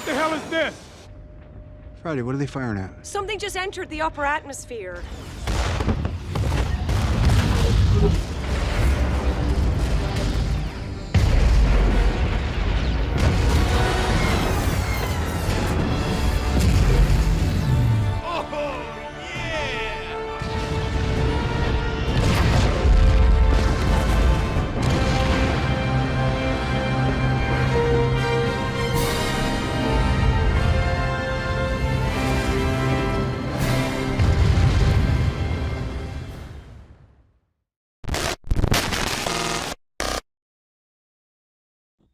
What the hell is this? Friday, what are they firing at? Something just entered the upper atmosphere.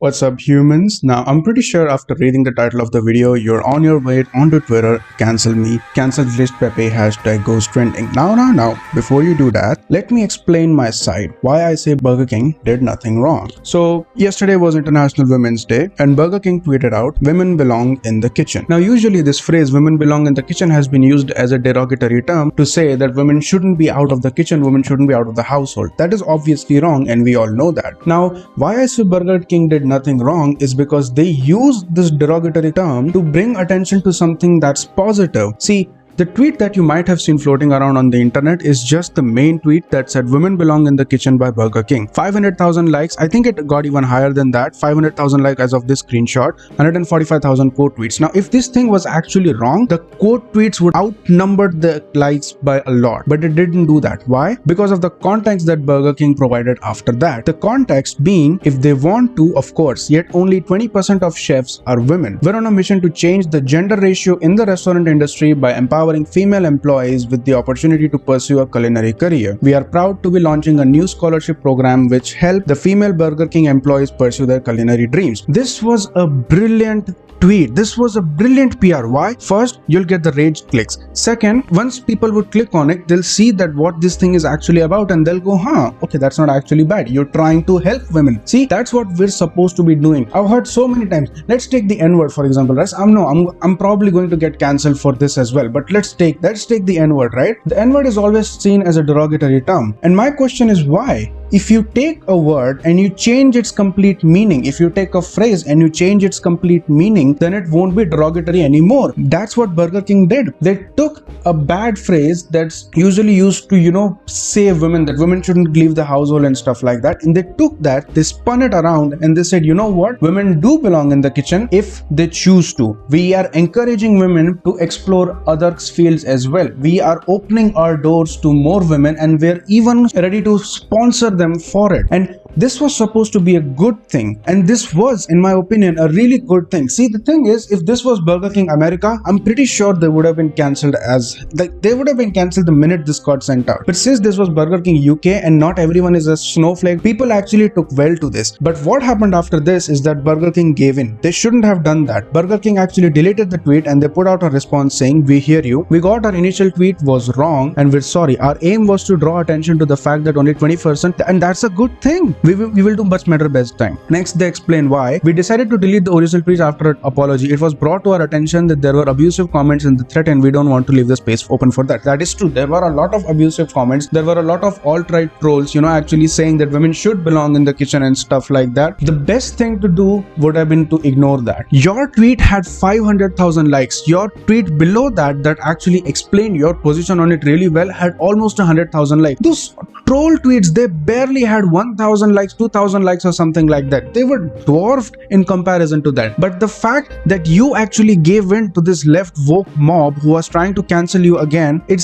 What's up, humans? Now, I'm pretty sure after reading the title of the video, you're on your way onto Twitter, cancel me, cancel list Pepe, hashtag goes trending. Now, before you do that, let me explain my side, why I say Burger King did nothing wrong. So, yesterday was International Women's Day, and Burger King tweeted out, women belong in the kitchen. Now, usually this phrase, women belong in the kitchen, has been used as a derogatory term to say that women shouldn't be out of the kitchen, women shouldn't be out of the household. That is obviously wrong, and we all know that. Now, why I say Burger King did nothing wrong is because they use this derogatory term to bring attention to something that's positive. See, the tweet that you might have seen floating around on the internet is just the main tweet that said women belong in the kitchen by Burger King. 500,000 likes. I think it got even higher than that. 500,000 likes as of this screenshot. 145,000 quote tweets. Now, if this thing was actually wrong, the quote tweets would outnumber the likes by a lot. But it didn't do that. Why? Because of the context that Burger King provided after that. The context being, if they want to, of course, yet only 20% of chefs are women. We're on a mission to change the gender ratio in the restaurant industry by empowering female employees with the opportunity to pursue a culinary career. We are proud to be launching a new scholarship program which help the female Burger King employees pursue their culinary dreams. This was a brilliant tweet. This was a brilliant PR. Why? First, you'll get the rage clicks. Second, once people would click on it, they'll see that what this thing is actually about and they'll go, okay, that's not actually bad. You're trying to help women. See, that's what we're supposed to be doing. I've heard so many times. Let's take the N-word, for example, right? I'm probably going to get cancelled for this as well, but let's take the N-word, right? The N-word is always seen as a derogatory term. And my question is why? If you take a word and you change its complete meaning, if you take a phrase and you change its complete meaning, then it won't be derogatory anymore. That's what Burger King did. They took a bad phrase that's usually used to, say women, that women shouldn't leave the household and stuff like that. And they took that, they spun it around and they said, you know what? Women do belong in the kitchen if they choose to. We are encouraging women to explore other fields as well. We are opening our doors to more women and we're even ready to sponsor them for it. And this was supposed to be a good thing, and this was, in my opinion, a really good thing. See, the thing is, if this was Burger King America, I'm pretty sure they would have been cancelled the minute this got sent out. But since this was Burger King UK and not everyone is a snowflake, people actually took well to this. But what happened after this is that Burger King gave in. They shouldn't have done that. Burger King actually deleted the tweet and they put out a response saying, we hear you. We got our initial tweet was wrong and we're sorry. Our aim was to draw attention to the fact that only 20%, and that's a good thing. We will do much better best time. Next, they explain why. We decided to delete the original tweet after an apology. It was brought to our attention that there were abusive comments in the thread and we don't want to leave the space open for that. That is true. There were a lot of abusive comments. There were a lot of alt-right trolls, actually saying that women should belong in the kitchen and stuff like that. The best thing to do would have been to ignore that. Your tweet had 500,000 likes. Your tweet below that actually explained your position on it really well had almost 100,000 likes. Those troll tweets, they barely had 1,000 likes, 2,000 likes or something like that. They were dwarfed in comparison to that. But the fact that you actually gave in to this left woke mob who was trying to cancel you again, it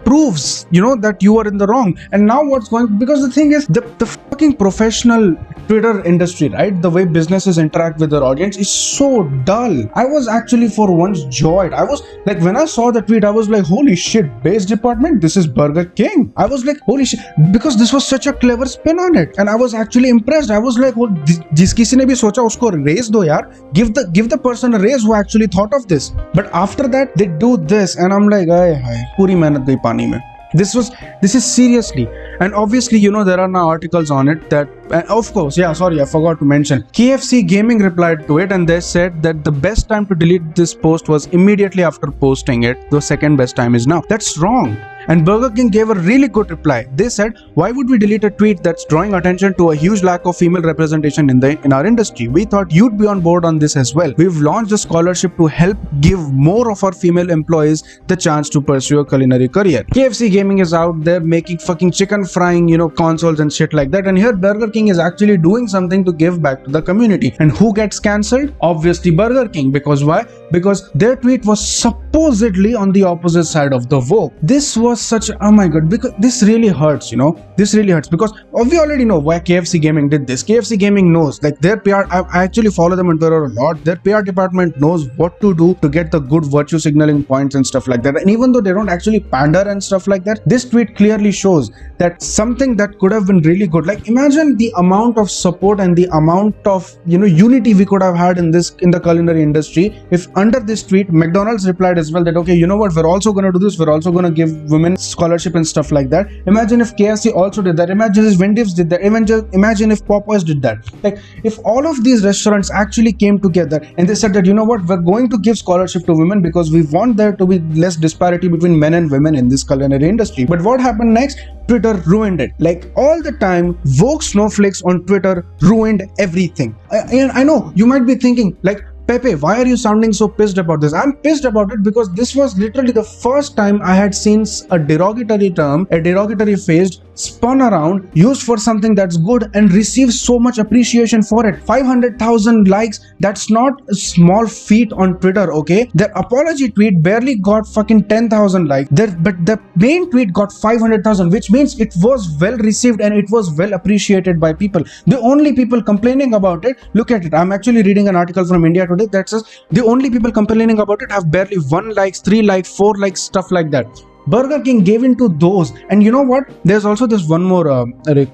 proves, that you are in the wrong. And now what's going, because the thing is, the fucking professional Twitter industry, right? The way businesses interact with their audience is so dull. I was actually for once joyed. I was like, when I saw the tweet, I was like, holy shit, base department, this is Burger King. I was like, holy shit, because this was such a clever spin on it. And I was actually impressed. I was like, well, जिस किसी ने भी सोचा उसको raise दो यार. Give the person a raise who actually thought of this. But after that, they do this, and I'm like, ay, पूरी मेहनत गई पानी में. This is seriously. And obviously, you know, there are now articles on it that, of course, yeah, sorry, I forgot to mention. KFC Gaming replied to it and they said that the best time to delete this post was immediately after posting it. The second best time is now. That's wrong. And Burger King gave a really good reply. They said, why would we delete a tweet that's drawing attention to a huge lack of female representation in our industry? We thought you'd be on board on this as well. We've launched a scholarship to help give more of our female employees the chance to pursue a culinary career. KFC Gaming is out there making fucking chicken frying, you know, consoles and shit like that. And here Burger King is actually doing something to give back to the community. And who gets cancelled? Obviously Burger King. Because why? Because their tweet was supposedly on the opposite side of the Vogue. This was such, oh my god, because this really hurts, you know, this really hurts because we already know why KFC Gaming did this. KFC Gaming knows, like their PR, I actually follow them on Twitter a lot. Their PR department knows what to do to get the good virtue signaling points and stuff like that. And even though they don't actually pander and stuff like that, this tweet clearly shows that something that could have been really good. Like imagine the amount of support and the amount of, you know, unity we could have had in the culinary industry if under this tweet McDonald's replied as well that, okay, you know what, we're also going to do this, we're also going to give women scholarship and stuff like that. Imagine if KFC also did that. Imagine if Wendy's did that. Imagine if Popeyes did that. Like if all of these restaurants actually came together and they said that, you know what, we're going to give scholarship to women because we want there to be less disparity between men and women in this culinary industry. But what happened next? Twitter ruined it. Like all the time, Vogue snowflakes on Twitter ruined everything. I know you might be thinking like, Pepe, why are you sounding so pissed about this? I'm pissed about it because this was literally the first time I had seen a derogatory term, a derogatory phrase spun around, used for something that's good and received so much appreciation for it. 500,000 likes, that's not a small feat on Twitter, okay? Their apology tweet barely got fucking 10,000 likes, but the main tweet got 500,000, which means it was well received and it was well appreciated by people. The only people complaining about it, look at it, I'm actually reading an article from India Today that says the only people complaining about it have barely 1 like, 3 likes, 4 likes, stuff like that. Burger King gave into those. And you know what? There's also this one more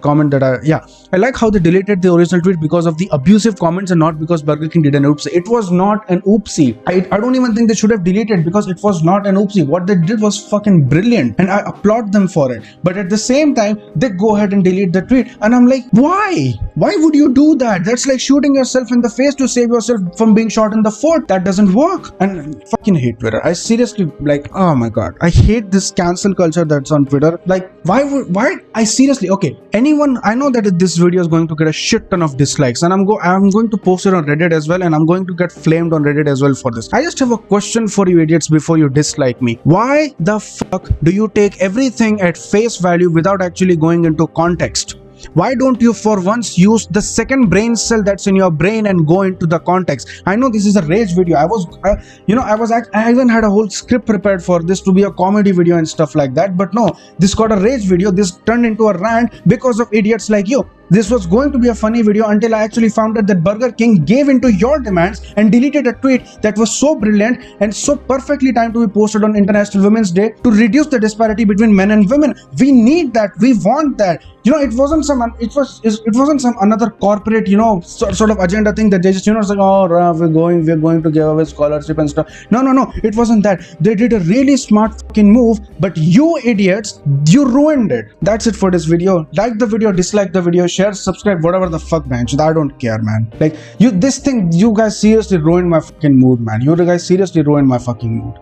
comment that I like how they deleted the original tweet because of the abusive comments and not because Burger King did an oopsie. It was not an oopsie. I don't even think they should have deleted because it was not an oopsie. What they did was fucking brilliant and I applaud them for it. But at the same time, they go ahead and delete the tweet. And I'm like, why? Why would you do that? That's like shooting yourself in the face to save yourself from being shot in the foot. That doesn't work. And I fucking hate Twitter. I seriously, like, oh my god. I hate this cancel culture that's on Twitter. Like, why I seriously, okay, anyone, I know that this video is going to get a shit ton of dislikes and I'm going to post it on Reddit as well and I'm going to get flamed on Reddit as well for this. I just have a question for you idiots before you dislike me. Why the fuck do you take everything at face value without actually going into context? Why don't you for once use the second brain cell that's in your brain and go into the context? I know this is a rage video. I even had a whole script prepared for this to be a comedy video and stuff like that. But no, this got a rage video. This turned into a rant because of idiots like you. This was going to be a funny video until I actually found out that Burger King gave into your demands and deleted a tweet that was so brilliant and so perfectly timed to be posted on International Women's Day to reduce the disparity between men and women. We need that. We want that. You know, it wasn't some another corporate, you know, sort of agenda thing that they just, you know, say, oh, we're going to give away scholarship and stuff. No, it wasn't that. They did a really smart fucking move, but you idiots, you ruined it. That's it for this video. Like the video, dislike the video, share, subscribe, whatever the fuck, man. I don't care, man. Like, you guys seriously ruined my fucking mood, man. You guys seriously ruined my fucking mood.